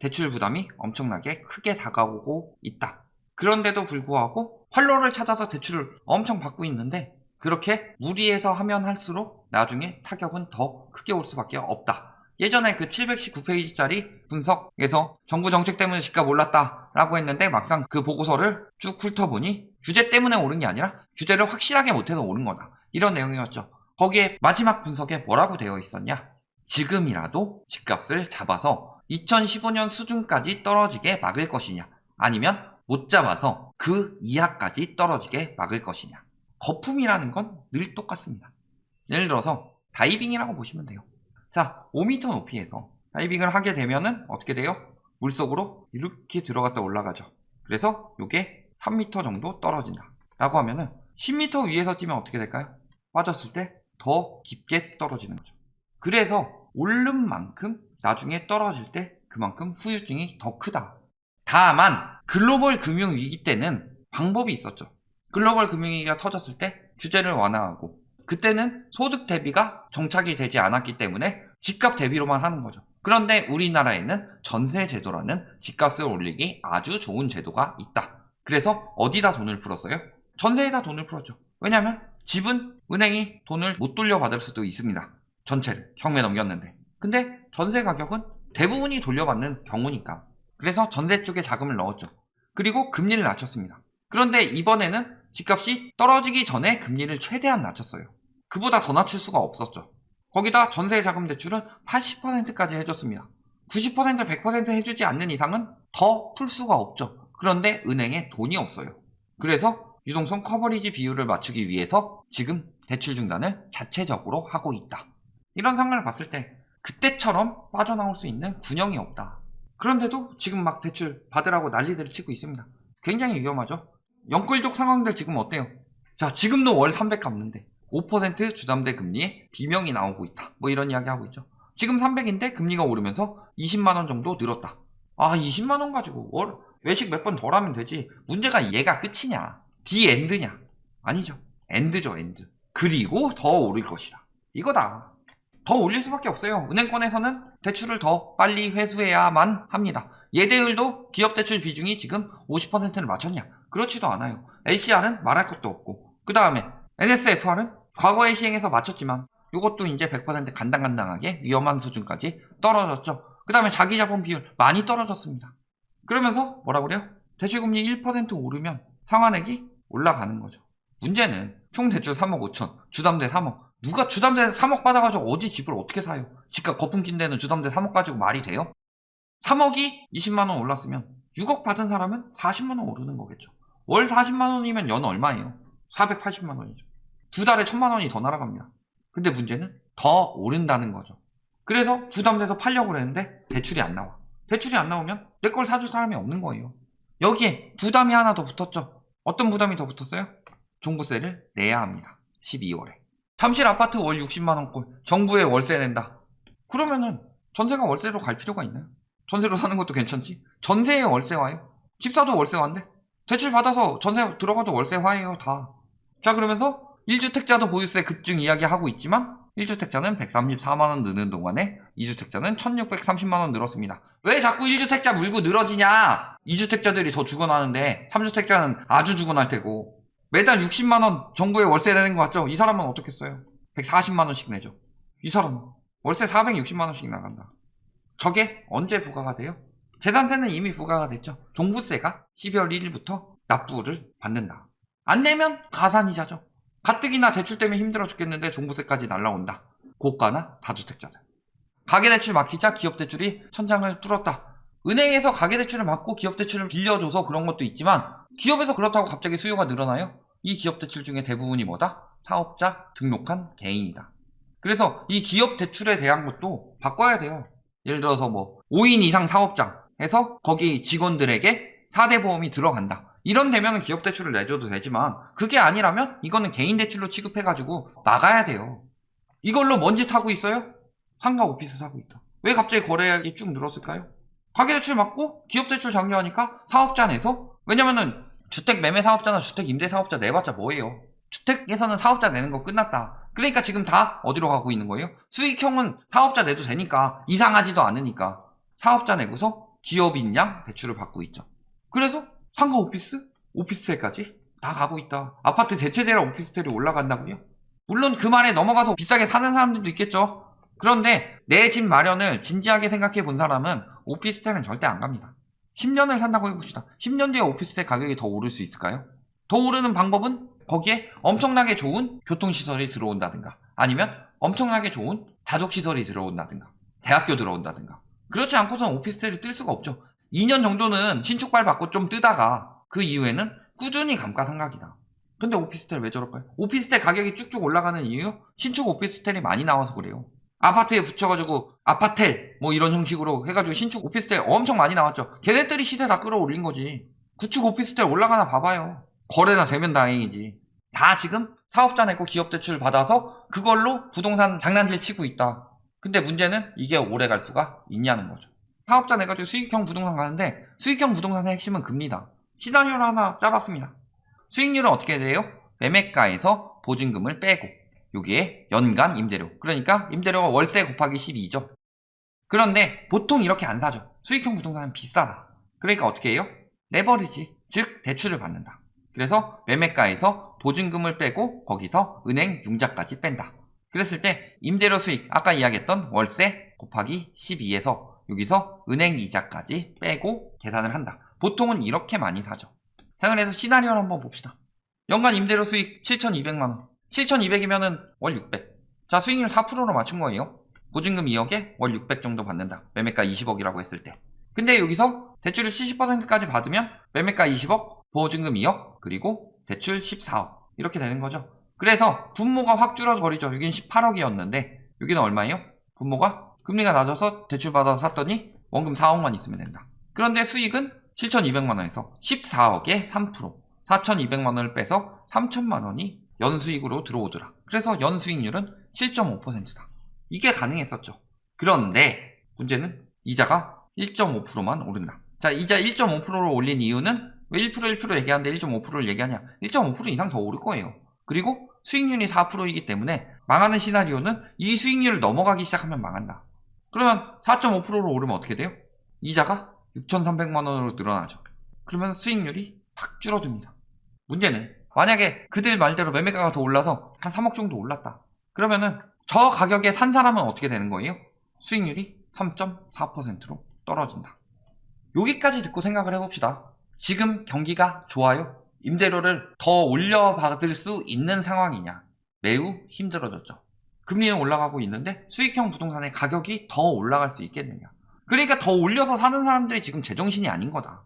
대출 부담이 엄청나게 크게 다가오고 있다. 그런데도 불구하고 활로를 찾아서 대출을 엄청 받고 있는데 그렇게 무리해서 하면 할수록 나중에 타격은 더 크게 올 수밖에 없다. 예전에 그 719페이지짜리 분석에서 정부 정책 때문에 집값 올랐다 라고 했는데 막상 그 보고서를 쭉 훑어보니 규제 때문에 오른 게 아니라 규제를 확실하게 못해서 오른 거다. 이런 내용이었죠. 거기에 마지막 분석에 뭐라고 되어 있었냐? 지금이라도 집값을 잡아서 2015년 수준까지 떨어지게 막을 것이냐, 아니면 못 잡아서 그 이하까지 떨어지게 막을 것이냐. 거품이라는 건 늘 똑같습니다. 예를 들어서 다이빙이라고 보시면 돼요. 자, 5m 높이에서 다이빙을 하게 되면은 어떻게 돼요? 물속으로 이렇게 들어갔다 올라가죠. 그래서 이게 3m 정도 떨어진다 라고 하면은 10m 위에서 뛰면 어떻게 될까요? 빠졌을 때 더 깊게 떨어지는 거죠. 그래서 오른 만큼 나중에 떨어질 때 그만큼 후유증이 더 크다. 다만 글로벌 금융위기 때는 방법이 있었죠. 글로벌 금융위기가 터졌을 때 규제를 완화하고 그때는 소득 대비가 정착이 되지 않았기 때문에 집값 대비로만 하는 거죠. 그런데 우리나라에는 전세 제도라는 집값을 올리기 아주 좋은 제도가 있다. 그래서 어디다 돈을 풀었어요? 전세에다 돈을 풀었죠. 왜냐하면 집은 은행이 돈을 못 돌려받을 수도 있습니다. 전체를 경매 넘겼는데. 근데 전세 가격은 대부분이 돌려받는 경우니까. 그래서 전세 쪽에 자금을 넣었죠. 그리고 금리를 낮췄습니다. 그런데 이번에는 집값이 떨어지기 전에 금리를 최대한 낮췄어요. 그보다 더 낮출 수가 없었죠. 거기다 전세 자금 대출은 80%까지 해줬습니다. 90%, 100% 해주지 않는 이상은 더 풀 수가 없죠. 그런데 은행에 돈이 없어요. 그래서 유동성 커버리지 비율을 맞추기 위해서 지금 대출 중단을 자체적으로 하고 있다. 이런 상황을 봤을 때 그때처럼 빠져나올 수 있는 군형이 없다. 그런데도 지금 막 대출 받으라고 난리들을 치고 있습니다. 굉장히 위험하죠. 영끌족 상황들 지금 어때요? 자, 지금도 월 300 갚는데 5% 주담대 금리에 비명이 나오고 있다. 뭐 이런 이야기 하고 있죠. 지금 300인데 금리가 오르면서 20만원 정도 늘었다. 아, 20만원 가지고 월 외식 몇 번 덜 하면 되지. 문제가 얘가 끝이냐? 디 엔드냐? 아니죠. 엔드죠, 엔드. 그리고 더 오를 것이다. 이거다. 더 올릴 수밖에 없어요. 은행권에서는 대출을 더 빨리 회수해야만 합니다. 예대율도 기업대출 비중이 지금 50%를 맞췄냐? 그렇지도 않아요. LCR은 말할 것도 없고, 그 다음에 NSFR은 과거에 시행해서 맞췄지만 이것도 이제 100% 간당간당하게 위험한 수준까지 떨어졌죠. 그 다음에 자기자본 비율 많이 떨어졌습니다. 그러면서 뭐라 그래요? 대출금리 1% 오르면 상환액이 올라가는 거죠. 문제는 총 대출 3억 5천, 주담대 3억. 누가 주담대 3억 받아가지고 어디 집을 어떻게 사요? 집값 거품 낀 데는 주담대 3억 가지고 말이 돼요? 3억이 20만원 올랐으면 6억 받은 사람은 40만원 오르는 거겠죠. 월 40만원이면 연 얼마예요? 480만원이죠. 두 달에 1000만원이 더 날아갑니다. 근데 문제는 더 오른다는 거죠. 그래서 부담돼서 팔려고 그랬는데 대출이 안 나와. 대출이 안 나오면 내 걸 사줄 사람이 없는 거예요. 여기에 부담이 하나 더 붙었죠. 어떤 부담이 더 붙었어요? 종부세를 내야 합니다. 12월에. 잠실 아파트 월 60만원꼴 정부에 월세 낸다. 그러면은 전세가 월세로 갈 필요가 있나요? 전세로 사는 것도 괜찮지. 전세에 월세화요. 집 사도 월세화인데 대출 받아서 전세 들어가도 월세화예요 다. 자, 그러면서 1주택자도 보유세 급증 이야기하고 있지만 1주택자는 134만원 느는 동안에 2주택자는 1630만원 늘었습니다. 왜 자꾸 1주택자 물고 늘어지냐? 2주택자들이 더 죽어나는데 3주택자는 아주 죽어날 테고. 매달 60만원 정부에 월세 내는 거 같죠? 이 사람은 어떻겠어요? 140만원씩 내죠. 이 사람은 월세 460만원씩 나간다. 저게 언제 부과가 돼요? 재산세는 이미 부과가 됐죠. 종부세가 12월 1일부터 납부를 받는다. 안 내면 가산이자죠. 가뜩이나 대출 때문에 힘들어 죽겠는데 종부세까지 날라온다. 고가나 다주택자들. 가계대출 막히자 기업대출이 천장을 뚫었다. 은행에서 가계대출을 막고 기업대출을 빌려줘서 그런 것도 있지만 기업에서 그렇다고 갑자기 수요가 늘어나요? 이 기업대출 중에 대부분이 뭐다? 사업자 등록한 개인이다. 그래서 이 기업대출에 대한 것도 바꿔야 돼요. 예를 들어서 뭐 5인 이상 사업장 해서 거기 직원들에게 4대 보험이 들어간다. 이런 되면 기업대출을 내줘도 되지만 그게 아니라면 이거는 개인대출로 취급해가지고 나가야 돼요. 이걸로 뭔 짓 하고 있어요? 상가 오피스 사고 있다. 왜 갑자기 거래액이 쭉 늘었을까요? 가계대출 맞고 기업대출 장려하니까 사업자 내서. 왜냐면은 주택 매매 사업자나 주택 임대 사업자 내봤자 뭐예요? 주택에서는 사업자 내는 거 끝났다. 그러니까 지금 다 어디로 가고 있는 거예요? 수익형은 사업자 내도 되니까 이상하지도 않으니까 사업자 내고서 기업인 양 대출을 받고 있죠. 그래서 상가 오피스, 오피스텔까지 다 가고 있다. 아파트 대체제라 오피스텔이 올라간다고요? 물론 그 말에 넘어가서 비싸게 사는 사람들도 있겠죠. 그런데 내 집 마련을 진지하게 생각해 본 사람은 오피스텔은 절대 안 갑니다. 10년을 산다고 해봅시다. 10년 뒤에 오피스텔 가격이 더 오를 수 있을까요? 더 오르는 방법은 거기에 엄청나게 좋은 교통시설이 들어온다든가 아니면 엄청나게 좋은 자족시설이 들어온다든가 대학교 들어온다든가 그렇지 않고서는 오피스텔이 뜰 수가 없죠. 2년 정도는 신축발 받고 좀 뜨다가 그 이후에는 꾸준히 감가상각이다. 근데 오피스텔 왜 저럴까요? 오피스텔 가격이 쭉쭉 올라가는 이유? 신축 오피스텔이 많이 나와서 그래요. 아파트에 붙여가지고 아파텔 뭐 이런 형식으로 해가지고 신축 오피스텔 엄청 많이 나왔죠. 걔네들이 시세 다 끌어올린 거지. 구축 오피스텔 올라가나 봐봐요. 거래나 되면 다행이지. 다 지금 사업자 내고 기업 대출 받아서 그걸로 부동산 장난질 치고 있다. 근데 문제는 이게 오래 갈 수가 있냐는 거죠. 사업자 내가지고 수익형 부동산 가는데 수익형 부동산의 핵심은 금리다. 시나리오를 하나 짜봤습니다. 수익률은 어떻게 돼요? 매매가에서 보증금을 빼고 여기에 연간 임대료, 그러니까 임대료가 월세 곱하기 12죠. 그런데 보통 이렇게 안 사죠. 수익형 부동산은 비싸다. 그러니까 어떻게 해요? 레버리지, 즉 대출을 받는다. 그래서 매매가에서 보증금을 빼고 거기서 은행 융자까지 뺀다. 그랬을 때 임대료 수익, 아까 이야기했던 월세 곱하기 12에서 여기서 은행 이자까지 빼고 계산을 한다. 보통은 이렇게 많이 사죠. 자, 그래서 시나리오를 한번 봅시다. 연간 임대료 수익 7,200만원. 7,200이면은 월 600. 자, 수익률 4%로 맞춘 거예요. 보증금 2억에 월 600 정도 받는다. 매매가 20억이라고 했을 때. 근데 여기서 대출을 70%까지 받으면 매매가 20억, 보증금 2억, 그리고 대출 14억. 이렇게 되는 거죠. 그래서 분모가 확 줄어버리죠. 여기는 18억이었는데 여기는 얼마예요? 분모가 금리가 낮아서 대출 받아서 샀더니 원금 4억만 있으면 된다. 그런데 수익은 7,200만원에서 14억에 3%, 4,200만원을 빼서 3,000만원이 연수익으로 들어오더라. 그래서 연수익률은 7.5%다. 이게 가능했었죠. 그런데 문제는 이자가 1.5%만 오른다. 자, 이자 1.5%를 올린 이유는 왜 1% 얘기하는데 1.5%를 얘기하냐? 1.5% 이상 더 오를 거예요. 그리고 수익률이 4%이기 때문에 망하는 시나리오는 이 수익률을 넘어가기 시작하면 망한다. 그러면 4.5%로 오르면 어떻게 돼요? 이자가 6,300만원으로 늘어나죠. 그러면 수익률이 확 줄어듭니다. 문제는 만약에 그들 말대로 매매가가 더 올라서 한 3억 정도 올랐다. 그러면은 저 가격에 산 사람은 어떻게 되는 거예요? 수익률이 3.4%로 떨어진다. 여기까지 듣고 생각을 해봅시다. 지금 경기가 좋아요? 임대료를 더 올려받을 수 있는 상황이냐? 매우 힘들어졌죠. 금리는 올라가고 있는데 수익형 부동산의 가격이 더 올라갈 수 있겠느냐? 그러니까 더 올려서 사는 사람들이 지금 제정신이 아닌 거다.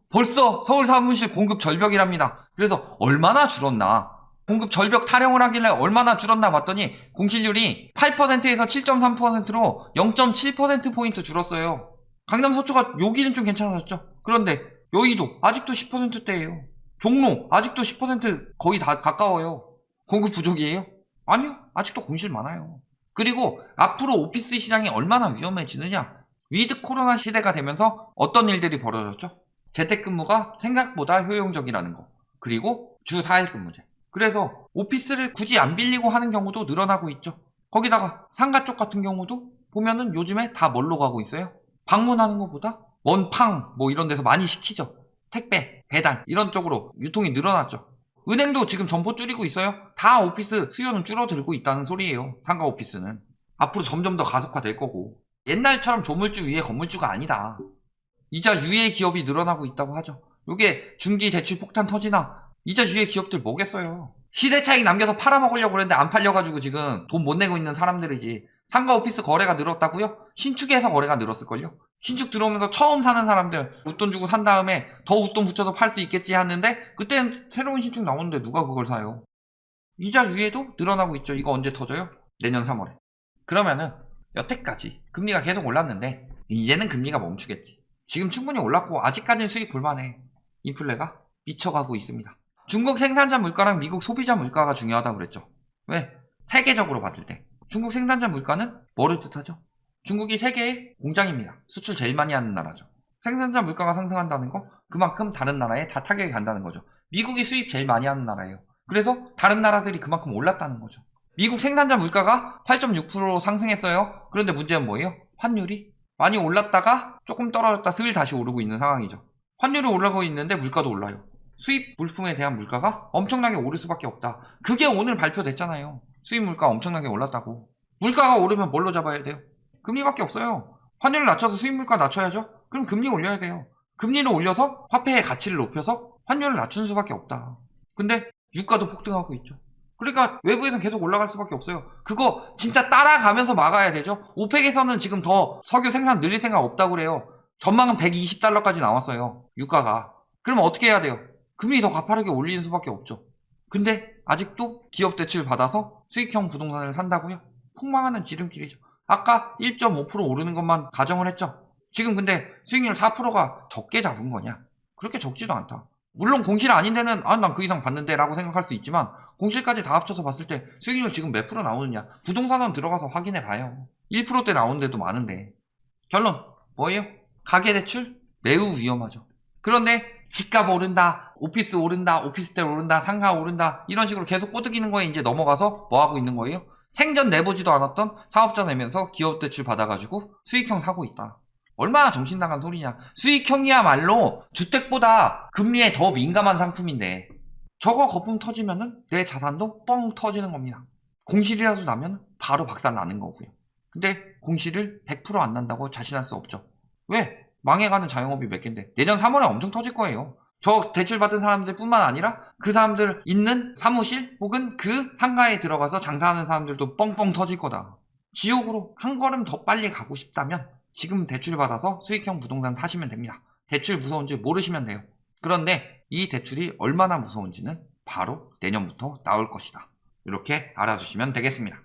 벌써 서울 사무실 공급 절벽이랍니다. 그래서 얼마나 줄었나? 공급 절벽 타령을 하길래 얼마나 줄었나 봤더니 공실률이 8%에서 7.3%로 0.7%포인트 줄었어요. 강남 서초가 여기는 좀 괜찮아졌죠. 그런데 여의도 아직도 10%대예요. 종로 아직도 10% 거의 다 가까워요. 공급 부족이에요? 아니요. 아직도 공실 많아요. 그리고 앞으로 오피스 시장이 얼마나 위험해지느냐? 위드 코로나 시대가 되면서 어떤 일들이 벌어졌죠? 재택근무가 생각보다 효용적이라는 거. 그리고 주 4일 근무제. 그래서 오피스를 굳이 안 빌리고 하는 경우도 늘어나고 있죠. 거기다가 상가 쪽 같은 경우도 보면은 요즘에 다 뭘로 가고 있어요? 방문하는 것보다 원팡 뭐 이런 데서 많이 시키죠. 택배, 배달 이런 쪽으로 유통이 늘어났죠. 은행도 지금 점포 줄이고 있어요. 다 오피스 수요는 줄어들고 있다는 소리예요. 상가 오피스는. 앞으로 점점 더 가속화될 거고. 옛날처럼 조물주 위에 건물주가 아니다. 이자 유예 기업이 늘어나고 있다고 하죠. 요게 중기 대출 폭탄 터지나 이자 유예 기업들 뭐겠어요. 시세 차익 남겨서 팔아먹으려고 그랬는데 안 팔려가지고 지금 돈 못 내고 있는 사람들이지. 상가 오피스 거래가 늘었다고요? 신축에서 거래가 늘었을걸요? 신축 들어오면서 처음 사는 사람들 웃돈 주고 산 다음에 더 웃돈 붙여서 팔 수 있겠지 하는데 그땐 새로운 신축 나오는데 누가 그걸 사요? 이자 유예도 늘어나고 있죠. 이거 언제 터져요? 내년 3월에. 그러면은 여태까지 금리가 계속 올랐는데 이제는 금리가 멈추겠지. 지금 충분히 올랐고 아직까지는 수익 볼만해. 인플레가 미쳐가고 있습니다. 중국 생산자 물가랑 미국 소비자 물가가 중요하다고 그랬죠. 왜? 세계적으로 봤을 때 중국 생산자 물가는 뭐를 뜻하죠? 중국이 세계의 공장입니다. 수출 제일 많이 하는 나라죠. 생산자 물가가 상승한다는 거 그만큼 다른 나라에 다 타격이 간다는 거죠. 미국이 수입 제일 많이 하는 나라예요. 그래서 다른 나라들이 그만큼 올랐다는 거죠. 미국 생산자 물가가 8.6% 상승했어요. 그런데 문제는 뭐예요? 환율이 많이 올랐다가 조금 떨어졌다 슬 다시 오르고 있는 상황이죠. 환율이 올라가고 있는데 물가도 올라요. 수입 물품에 대한 물가가 엄청나게 오를 수밖에 없다. 그게 오늘 발표됐잖아요. 수입 물가 엄청나게 올랐다고. 물가가 오르면 뭘로 잡아야 돼요? 금리밖에 없어요. 환율을 낮춰서 수입 물가 낮춰야죠. 그럼 금리 올려야 돼요. 금리를 올려서 화폐의 가치를 높여서 환율을 낮추는 수밖에 없다. 근데 유가도 폭등하고 있죠. 그러니까 외부에서는 계속 올라갈 수밖에 없어요. 그거 진짜 따라가면서 막아야 되죠. 오펙에서는 지금 더 석유 생산 늘릴 생각 없다고 그래요. 전망은 120달러까지 나왔어요. 유가가. 그러면 어떻게 해야 돼요? 금리 더 가파르게 올리는 수밖에 없죠. 근데 아직도 기업 대출 받아서 수익형 부동산을 산다고요? 폭망하는 지름길이죠. 아까 1.5% 오르는 것만 가정을 했죠. 지금 근데 수익률 4%가 적게 잡은 거냐? 그렇게 적지도 않다. 물론 공실 아닌 데는 난 그 이상 받는데 라고 생각할 수 있지만 공실까지 다 합쳐서 봤을 때 수익률 지금 몇 프로 나오느냐? 부동산원 들어가서 확인해 봐요. 1%대 나오는 데도 많은데. 결론 뭐예요? 가계대출 매우 위험하죠. 그런데 집값 오른다, 오피스 오른다, 오피스텔 오른다, 상가 오른다 이런 식으로 계속 꼬드기는 거에 이제 넘어가서 뭐 하고 있는 거예요? 생전 내보지도 않았던 사업자 내면서 기업 대출 받아가지고 수익형 사고 있다. 얼마나 정신 나간 소리냐. 수익형이야말로 주택보다 금리에 더 민감한 상품인데 저거 거품 터지면은 내 자산도 뻥 터지는 겁니다. 공실이라도 나면 바로 박살 나는 거고요. 근데 공실을 100% 안 난다고 자신할 수 없죠. 왜? 망해가는 자영업이 몇 갠데 내년 3월에 엄청 터질 거예요. 저 대출 받은 사람들 뿐만 아니라 그 사람들 있는 사무실 혹은 그 상가에 들어가서 장사하는 사람들도 뻥뻥 터질 거다. 지옥으로 한 걸음 더 빨리 가고 싶다면 지금 대출 받아서 수익형 부동산 사시면 됩니다. 대출 무서운지 모르시면 돼요. 그런데 이 대출이 얼마나 무서운지는 바로 내년부터 나올 것이다. 이렇게 알아주시면 되겠습니다.